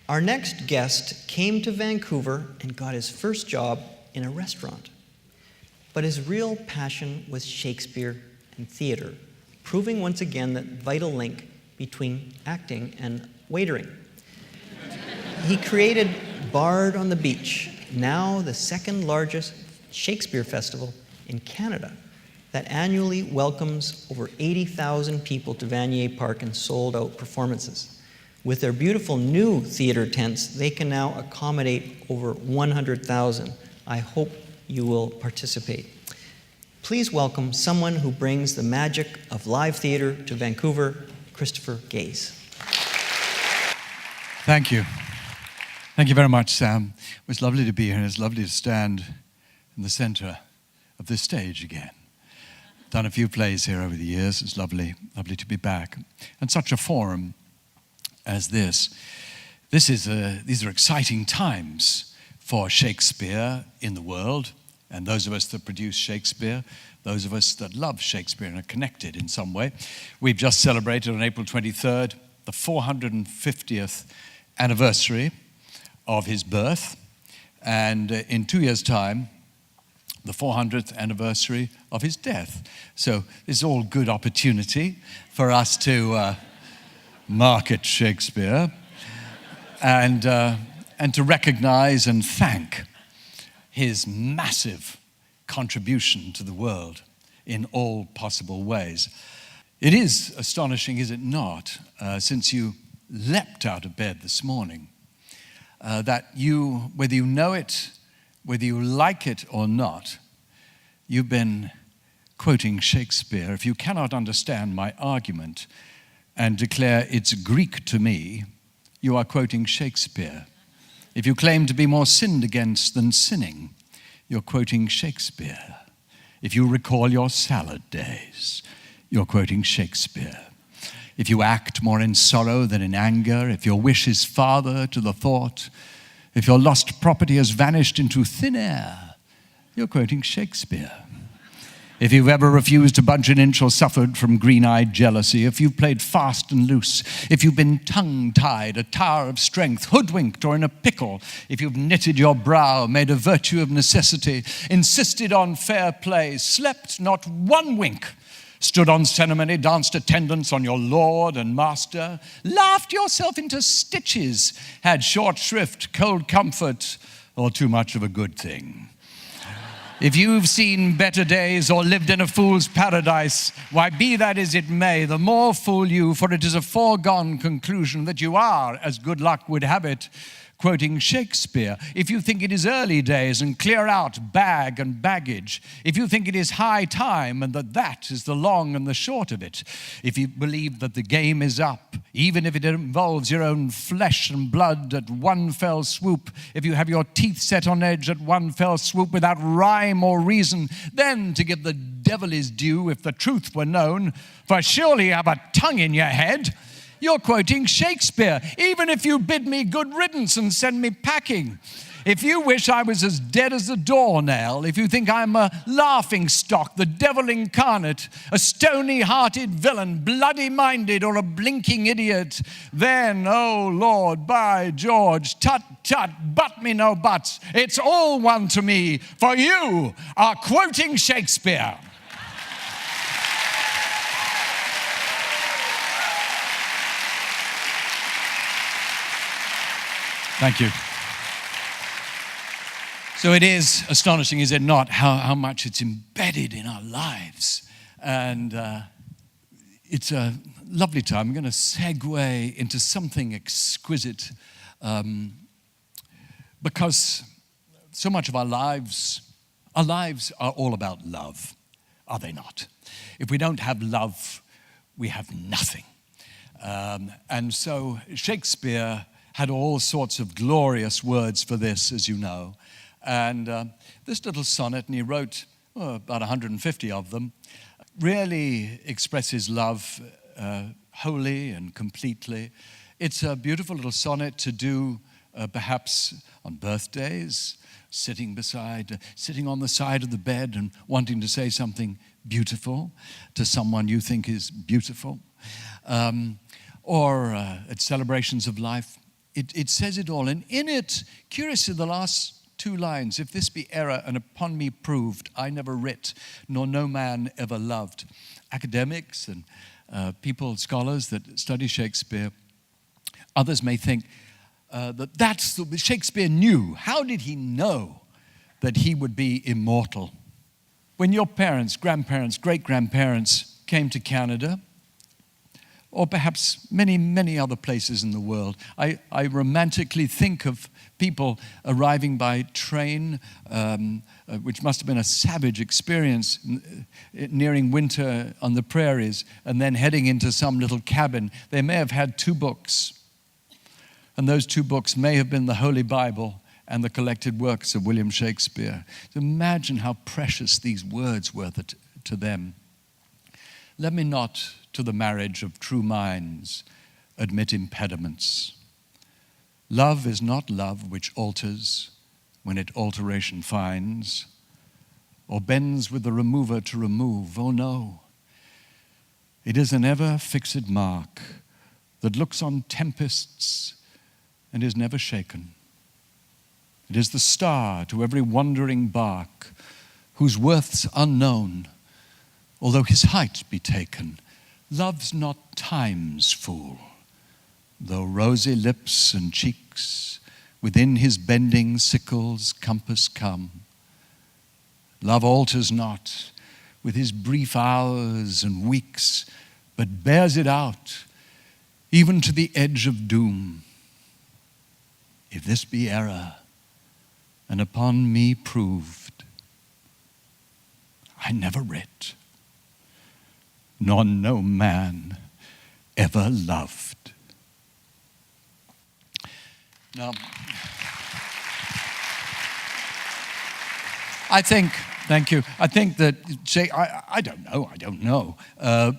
Our next guest came to Vancouver and got his first job in a restaurant. But his real passion was Shakespeare and theater, proving once again that vital link between acting and waitering. He created Bard on the Beach, now the second largest Shakespeare festival in Canada, that annually welcomes over 80,000 people to Vanier Park in sold-out performances. With their beautiful new theater tents, they can now accommodate over 100,000. I hope you will participate. Please welcome someone who brings the magic of live theater to Vancouver, Christopher Gaze. Thank you. Thank you very much, Sam. It was lovely to be here, and it's lovely to stand in the center of this stage again. Done a few plays here over the years. It's lovely to be back. And such a forum as this. These are exciting times for Shakespeare in the world, and those of us that produce Shakespeare, those of us that love Shakespeare and are connected in some way. We've just celebrated on April 23rd the 450th anniversary of his birth, and in 2 years' time, the 400th anniversary of his death. So it's all good opportunity for us to market Shakespeare and to recognize and thank his massive contribution to the world in all possible ways. It is astonishing, is it not, since you leapt out of bed this morning, that you, whether you know it, whether you like it or not, you've been quoting Shakespeare. If you cannot understand my argument and declare it's Greek to me, you are quoting Shakespeare. If you claim to be more sinned against than sinning, you're quoting Shakespeare. If you recall your salad days, you're quoting Shakespeare. If you act more in sorrow than in anger, if your wish is father to the thought, if your lost property has vanished into thin air, you're quoting Shakespeare. If you've ever refused to budge an inch or suffered from green-eyed jealousy, if you've played fast and loose, if you've been tongue-tied, a tower of strength, hoodwinked or in a pickle, if you've knitted your brow, made a virtue of necessity, insisted on fair play, slept not one wink, stood on ceremony, danced attendance on your lord and master, laughed yourself into stitches, had short shrift, cold comfort, or too much of a good thing. If you've seen better days or lived in a fool's paradise, why, be that as it may, the more fool you, for it is a foregone conclusion that you are, as good luck would have it, quoting Shakespeare. If you think it is early days and clear out bag and baggage, if you think it is high time and that is the long and the short of it, if you believe that the game is up, even if it involves your own flesh and blood at one fell swoop, if you have your teeth set on edge at one fell swoop without rhyme or reason, then to give the devil his due if the truth were known, for surely you have a tongue in your head, you're quoting Shakespeare, even if you bid me good riddance and send me packing. If you wish I was as dead as a doornail, if you think I'm a laughingstock, the devil incarnate, a stony-hearted villain, bloody-minded, or a blinking idiot, then, oh Lord, by George, tut, tut, but me no buts. It's all one to me, for you are quoting Shakespeare. Thank you. So it is astonishing, is it not, how much it's embedded in our lives. And it's a lovely time. I'm going to segue into something exquisite because so much of our lives are all about love, are they not? If we don't have love, we have nothing. And so Shakespeare had all sorts of glorious words for this, as you know. And this little sonnet, and he wrote about 150 of them, really expresses love wholly and completely. It's a beautiful little sonnet to do perhaps on birthdays, sitting on the side of the bed and wanting to say something beautiful to someone you think is beautiful, or at celebrations of life. it says it all. And in it, curiously, the last two lines, if this be error and upon me proved, I never writ, nor no man ever loved. Academics and people, scholars that study Shakespeare, others may think that's what Shakespeare knew. How did he know that he would be immortal? When your parents, grandparents, great-grandparents came to Canada, or perhaps many, many other places in the world, I romantically think of people arriving by train, which must have been a savage experience, nearing winter on the prairies, and then heading into some little cabin. They may have had two books, and those two books may have been the Holy Bible and the collected works of William Shakespeare. So imagine how precious these words were to them. Let me not to the marriage of true minds admit impediments. Love is not love which alters when it alteration finds, or bends with the remover to remove. Oh no, it is an ever-fixed mark that looks on tempests and is never shaken. It is the star to every wandering bark, whose worth's unknown, although his height be taken. Love's not time's fool, though rosy lips and cheeks within his bending sickle's compass come. Love alters not with his brief hours and weeks, but bears it out, even to the edge of doom. If this be error, and upon me proved, I never writ, nor no man ever loved. Now, I think, thank you, I think that, I don't know,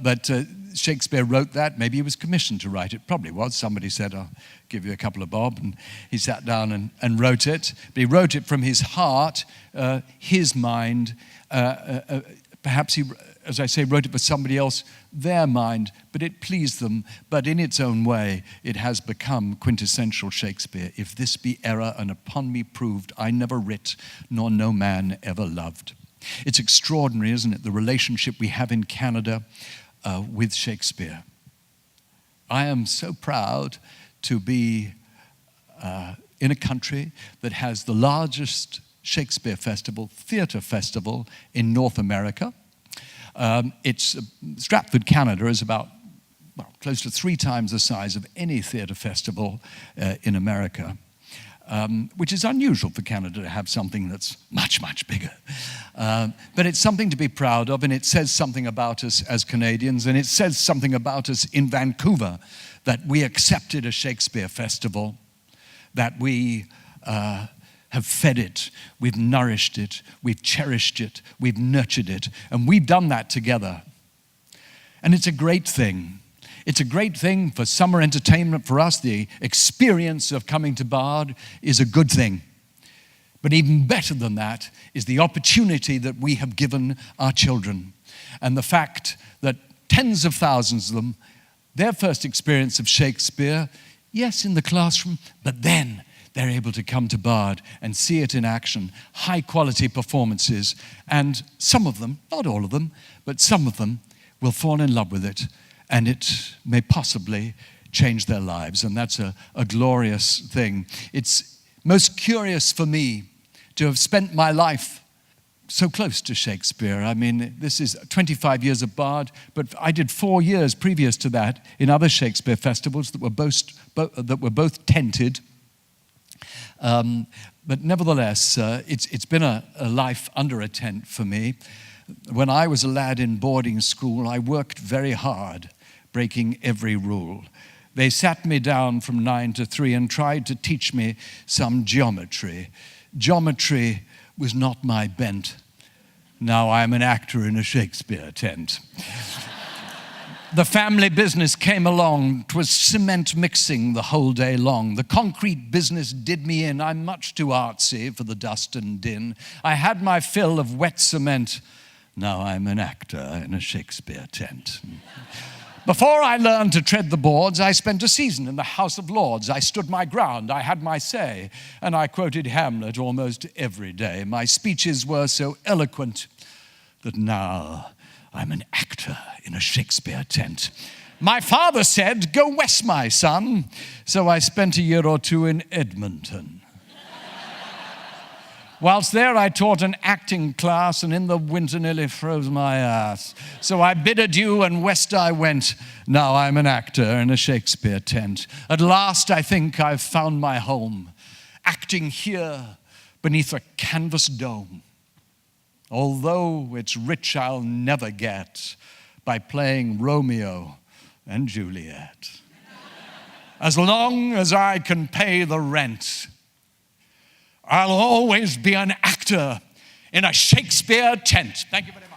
but Shakespeare wrote that. Maybe he was commissioned to write it. Probably was. Somebody said, I'll give you a couple of bob. And he sat down and wrote it. But he wrote it from his heart, his mind. Perhaps he, as I say, wrote it for somebody else, their mind. But it pleased them. But in its own way, it has become quintessential Shakespeare. If this be error and upon me proved, I never writ, nor no man ever loved. It's extraordinary, isn't it, the relationship we have in Canada with Shakespeare. I am so proud to be in a country that has the largest Shakespeare festival, theatre festival in North America. Stratford, Canada is about close to 3 times the size of any theatre festival in America. Which is unusual for Canada to have something that's much, much bigger. But it's something to be proud of, and it says something about us as Canadians, and it says something about us in Vancouver, that we accepted a Shakespeare festival, that we have fed it, we've nourished it, we've cherished it, we've nurtured it, and we've done that together. And it's a great thing. It's a great thing for summer entertainment for us. The experience of coming to Bard is a good thing. But even better than that is the opportunity that we have given our children. And the fact that tens of thousands of them, their first experience of Shakespeare, yes, in the classroom, but then they're able to come to Bard and see it in action. High quality performances. And some of them, not all of them, but some of them will fall in love with it. And it may possibly change their lives, and that's a glorious thing. It's most curious for me to have spent my life so close to Shakespeare. I mean, this is 25 years of Bard, but I did 4 years previous to that in other Shakespeare festivals that were both tented. But nevertheless, it's been a life under a tent for me. When I was a lad in boarding school, I worked very hard, breaking every rule. They sat me down from 9 to 3 and tried to teach me some geometry. Geometry was not my bent. Now I'm an actor in a Shakespeare tent. The family business came along. 'Twas cement mixing the whole day long. The concrete business did me in. I'm much too artsy for the dust and din. I had my fill of wet cement. Now I'm an actor in a Shakespeare tent. Before I learned to tread the boards, I spent a season in the House of Lords. I stood my ground, I had my say, and I quoted Hamlet almost every day. My speeches were so eloquent that now I'm an actor in a Shakespeare tent. My father said, "Go west, my son." So I spent a year or two in Edmonton. Whilst there, I taught an acting class, and in the winter nearly froze my ass. So I bid adieu, and west I went. Now I'm an actor in a Shakespeare tent. At last, I think I've found my home, acting here beneath a canvas dome. Although it's rich I'll never get by playing Romeo and Juliet. As long as I can pay the rent, I'll always be an actor in a Shakespeare tent. Thank you very much.